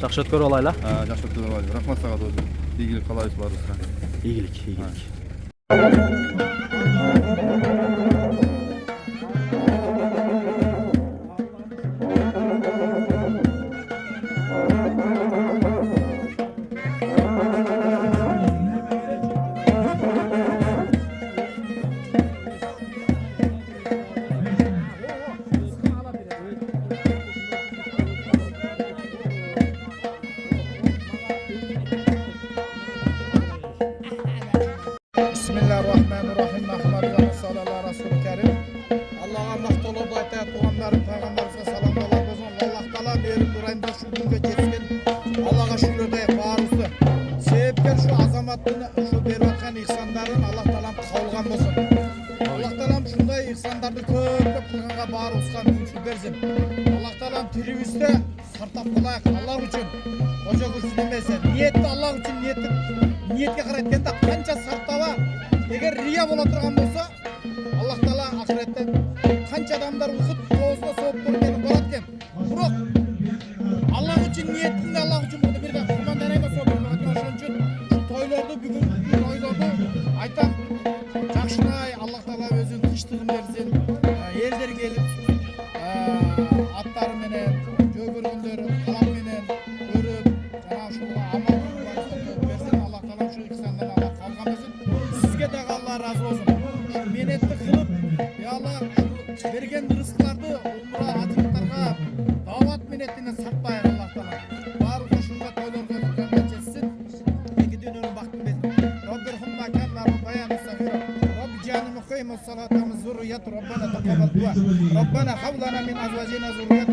Жакшы өткөрүп алайлы, а? Жакшы өткөрүп алайлы. Рахмат сага досум. Ийгилик каалайбыз баарыбызга. Ийгилик, ийгилик. Bismillahirrahmanirrahim. Muhammed sallallahu Resul-i Kerim. Allah'a mahtol olup aytayat tuğanlarım, peygamberimize salamlar olsun. Allah Teala verin durayında şu günge geçsin. Allah'a şükür deyip bağırısı. Sebepken şu azamatını, şu berbatkan ihsanların Allah Teala'm kavulgan olsun. Allah Teala'm şunday ihsandardı köp kılganga bağırıskan mümkün bersin. Allah Teala'm tiribizde sartap kılayak Allah için. Hoca kursun demese. Niyetli Allah için niyetke karaytkende kança sartaba. Eğer riya bola turgan bolsa, Allah Taala ahiretте kança adamlar ukut boğazına soğup durup beni baratken. Bırak. Allah için niyetinde Allah için bunu bir de kumandanayla soğup ошон үчүн şu toylarda bugün toylarda aytam жакшынай Allah Taala өзүнүн тынчтыгын берсин. Элдер келип аттары менен, жөгөргөндөрү калам менен көрүп, жана ушул амал берсин. Allah Taala şu ihsanдан Allah калган берсин. Sizge de Allah razı olsun. Menetli kılıp, ya Allah bergen rızıklarda, umra, hacılıklarga, davat menetine satmayın Allah Taala. Barı koşulda toylarga tutanlar çetsin. İki dünürün baktım ben. Rabbirhum makanna rabbayana sahira. Rabbi canımı kıyma salatamız zurriyat. Rabbana takabal dua. Rabbana havlana min azvacina zurriyat.